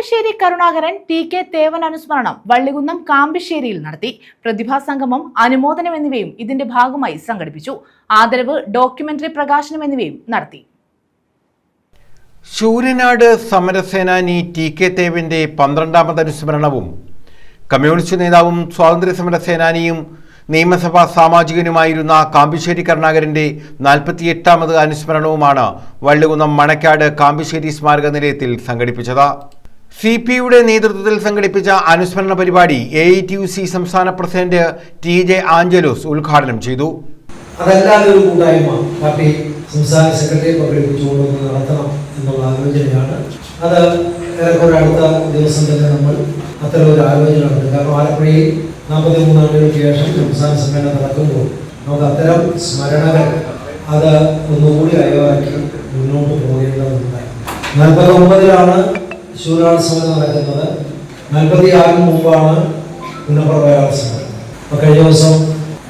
Kambissery Karunakaran TK. Thevan അനുസ്മരണം വള്ളികുന്നം കാമ്പിശ്ശേരിയിൽ നടത്തി. പ്രതിഭാസംഗമം, അനുമോദനം എന്നിവയും ഇതിന്റെ ഭാഗമായി സംഘടിപ്പിച്ചു. ആദരവ്, ഡോക്യുമെന്ററി പ്രകാശനം എന്നിവയും നടത്തി. ശൂരനാട് സമരസേനാനി ടി.കെ. തേവന്റെ 12ാമത് അനുസ്മരണവും കമ്മ്യൂണിസ്റ്റ് നേതാവും സ്വാതന്ത്ര്യ സമര സേനാനിയും നിയമസഭാ സാമാജികനുമായിരുന്ന കാമ്പിശ്ശേരി കരുണാകരന്റെ 48ാമത് അനുസ്മരണവുമാണ് വള്ളികുന്നം മണക്കാട് കാമ്പിശ്ശേരി സ്മാരക നിലയത്തിൽ സംഘടിപ്പിച്ചത്. CPI-യുടെ നേതൃത്വത്തിൽ സംഘടിപ്പിച്ച അനുസ്മരണ പരിപാടി AITUC സംസ്ഥാന പ്രസിഡന്റ് TJ ആഞ്ചലോസ് ഉദ്ഘാടനം ചെയ്തു. അതല്ലാതെ ഒരു കൂട്ടായ്മ പാർട്ടി സംസ്ഥാന സെക്രട്ടറി പങ്കെടുപ്പിച്ചുകൊണ്ട് നടത്തണം എന്നുള്ള ആലോചനയാണ്. അത് ഏറെക്കുറെ അടുത്ത ദിവസം തന്നെ നമ്മൾ അത്തരം ഒരു ആലോചന നടത്തും. കാരണം ആലപ്പുഴയിൽ 43 ആണ്ടുകൾക്ക് ശേഷം സംസ്ഥാന സമ്മേളനം നടക്കുമ്പോൾ നമുക്ക് അത്തരം സ്മരണകൾ അത് ഒന്നുകൂടി അയവാക്കി മുന്നോട്ട് പോകേണ്ടതുണ്ടായി. 49-ലാണ് ശൂരനാട് സമരം നടക്കുന്നത്. 46-ന് മുമ്പാണ് പുനഃപ്രവേശന സമരം. അപ്പോൾ കഴിഞ്ഞ ദിവസം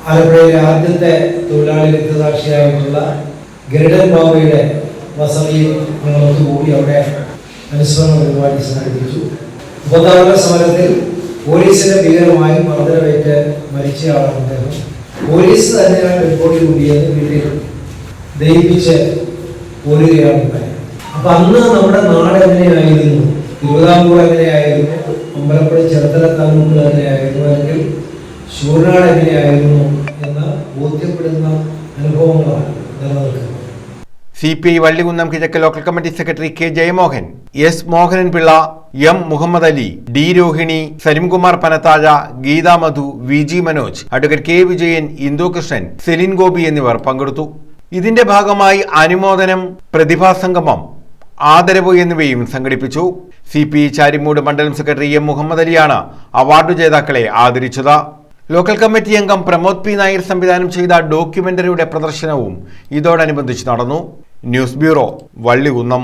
ആലപ്പുഴയിലെ ആദ്യത്തെ തൊഴിലാളി രക്തസാക്ഷിയായിട്ടുള്ള ഗരുഡൻ ബാബയുടെ വസതിയിൽ ഞങ്ങളൊത്തുകൂടി അവിടെ അനുസ്മരണ പരിപാടി സംഘടിപ്പിച്ചു. 50-ാമത്തെ സമരത്തിൽ പോലീസിന്റെ ഭീകരമായി മർദ്ദനമേറ്റ് മരിച്ചയാളാണ് അദ്ദേഹം. പോലീസ് തന്നെയാണ് റിപ്പോർട്ട് കൂടിയത് വീട്ടിൽ ദയിപ്പിച്ച് പോരുകയാണ് ഉണ്ടായത്. അപ്പൊ അന്ന് നമ്മുടെ നാട് എങ്ങനെയായിരുന്നു, തിരുവിതാംകൂർ എങ്ങനെയായിരുന്നു, അമ്പലപ്പുഴ ചെറുത്തല താലൂക്കുകൾ എങ്ങനെയായിരുന്നു, അല്ലെങ്കിൽ ശൂരനാട് എങ്ങനെയായിരുന്നു എന്ന് ബോധ്യപ്പെടുന്ന അനുഭവങ്ങളാണ് നിലനിൽക്കുന്നത്. CPI വള്ളികുന്നം കിഴക്ക് local committee secretary K. Jayamohan, S. Mohanan Pillai, M. Muhammad Ali, D. Rohini, Salimkumar Panathazha, Geetha Madhu, VG Manoj, advocate K. Vijayan, Indu Krishnan, Celine Gopi എന്നിവർ പങ്കെടുത്തു. ഇതിന്റെ ഭാഗമായി അനുമോദനം, പ്രതിഭാസംഗമം, ആദരവ് എന്നിവയും സംഘടിപ്പിച്ചു. CPI ചാരിമൂട് മണ്ഡലം സെക്രട്ടറി M. മുഹമ്മദ് അലിയാണ് അവാർഡ് ജേതാക്കളെ ആദരിച്ചത്. ലോക്കൽ കമ്മിറ്റി അംഗം പ്രമോദ് P. നായർ സംവിധാനം ചെയ്ത ഡോക്യുമെന്ററിയുടെ പ്രദർശനവും ഇതോടനുബന്ധിച്ച് നടന്നു. News bureau, Vallikunnam.